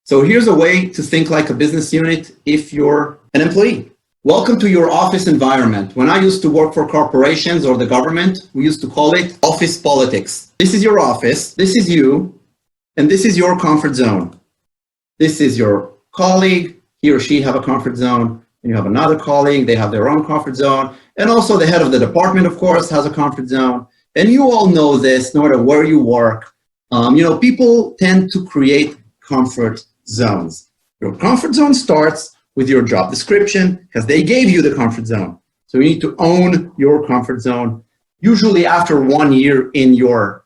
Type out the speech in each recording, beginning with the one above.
So here's a way to think like a business unit if you're an employee. Welcome to your office environment. When I used to work for corporations or the government, we used to call it office politics. This is your office, this is you, and this is your comfort zone. This is your colleague, he or she have a comfort zone, and you have another colleague, they have their own comfort zone, and also the head of the department, of course, has a comfort zone. And you all know this, no matter where you work. People tend to create comfort zones. Your comfort zone starts with your job description because they gave you the comfort zone. So you need to own your comfort zone. Usually after 1 year in your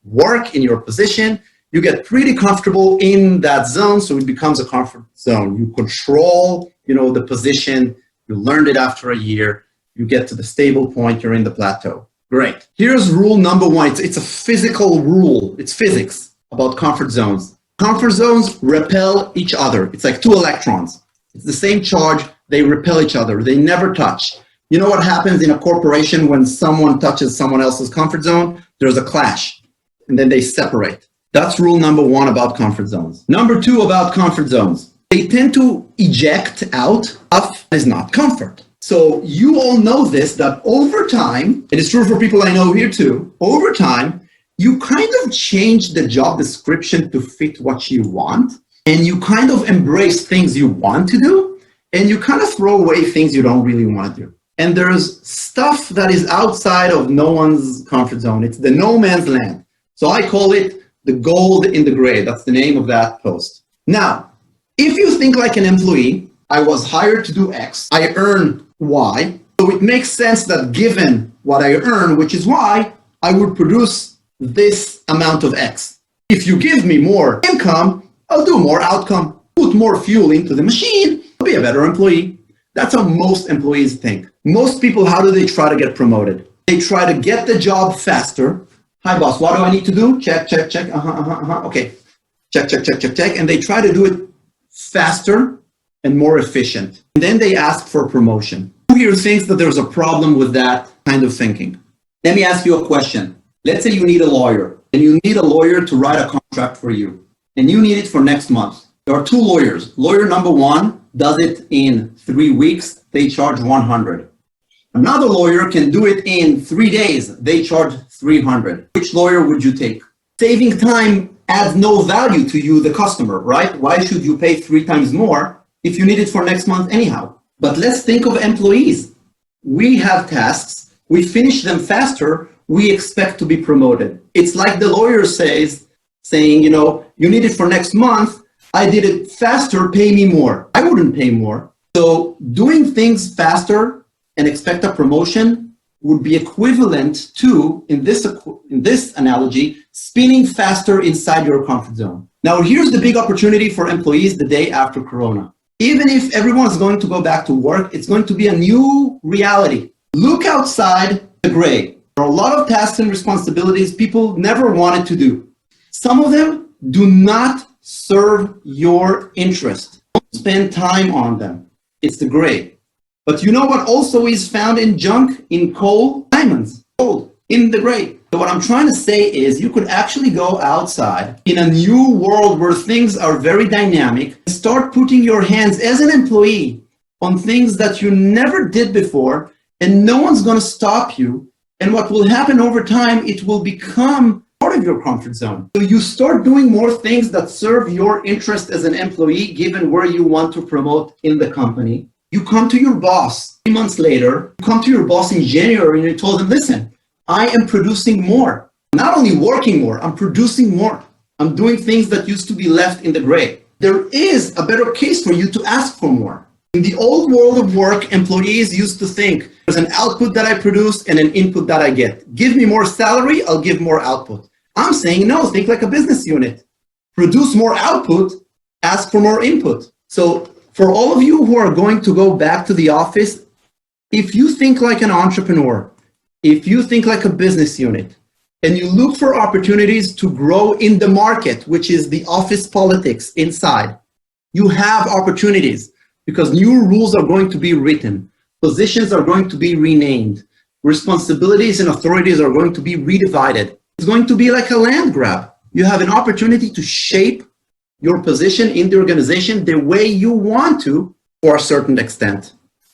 work, in your position, you get pretty comfortable in that zone, so it becomes a comfort zone. You control, the position. You learned it after a year. You get to the stable point, you're in the plateau. Great. Here's rule number one. It's a physical rule. It's physics about comfort zones. Comfort zones repel each other. It's like two electrons. It's the same charge. They repel each other. They never touch. You know what happens in a corporation when someone touches someone else's comfort zone? There's a clash, and then they separate. That's rule number one about comfort zones. Number two about comfort zones. They tend to eject out stuff that is not comfort. So you all know this, that over time, it is true for people I know here too, over time, you kind of change the job description to fit what you want, and you kind of embrace things you want to do, and you kind of throw away things you don't really want to do. And there's stuff that is outside of no one's comfort zone. It's the no man's land. So I call it the gold in the gray. That's the name of that post. Now, if you think like an employee, I was hired to do X, I earn Y, so it makes sense that given what I earn, which is Y, I would produce this amount of X. If you give me more income, I'll do more outcome, put more fuel into the machine, I'll be a better employee. That's how most employees think. Most people, how do they try to get promoted? They try to get the job faster. Hi boss, what do I need to do? Check, check, check, okay. Check, check, check, check, check. And they try to do it faster and more efficient. And then they ask for promotion. Who here thinks that there's a problem with that kind of thinking? Let me ask you a question. Let's say you need a lawyer, and you need a lawyer to write a contract for you, and you need it for next month. There are two lawyers. Lawyer number one does it in 3 weeks. They charge 100. Another lawyer can do it in 3 days. They charge 300. Which lawyer would you take? Saving time adds no value to you, the customer, right? Why should you pay 3 times more if you need it for next month anyhow? But let's think of employees. We have tasks. We finish them faster. We expect to be promoted. It's like the lawyer saying, you need it for next month. I did it faster, pay me more. I wouldn't pay more. So doing things faster and expect a promotion would be equivalent to, in this analogy, spinning faster inside your comfort zone. Now, here's the big opportunity for employees the day after Corona. Even if everyone's going to go back to work, it's going to be a new reality. Look outside the gray. There are a lot of tasks and responsibilities people never wanted to do. Some of them do not serve your interest. Don't spend time on them. It's the gray. But you know what also is found in junk? In coal? Diamonds. Gold. In the gray. So what I'm trying to say is you could actually go outside in a new world where things are very dynamic and start putting your hands as an employee on things that you never did before, and no one's going to stop you. And what will happen over time, it will become part of your comfort zone. So you start doing more things that serve your interest as an employee, given where you want to promote in the company. You come to your boss 3 months later, you come to your boss in January and you told them, listen, I am producing more. I'm not only working more, I'm producing more. I'm doing things that used to be left in the gray. There is a better case for you to ask for more. In the old world of work, employees used to think there's an output that I produce and an input that I get. Give me more salary, I'll give more output. I'm saying no, think like a business unit. Produce more output, ask for more input. So for all of you who are going to go back to the office, if you think like an entrepreneur, if you think like a business unit, and you look for opportunities to grow in the market, which is the office politics inside, you have opportunities because new rules are going to be written. Positions are going to be renamed. Responsibilities and authorities are going to be redivided. It's going to be like a land grab. You have an opportunity to shape your position in the organization the way you want to for a certain extent.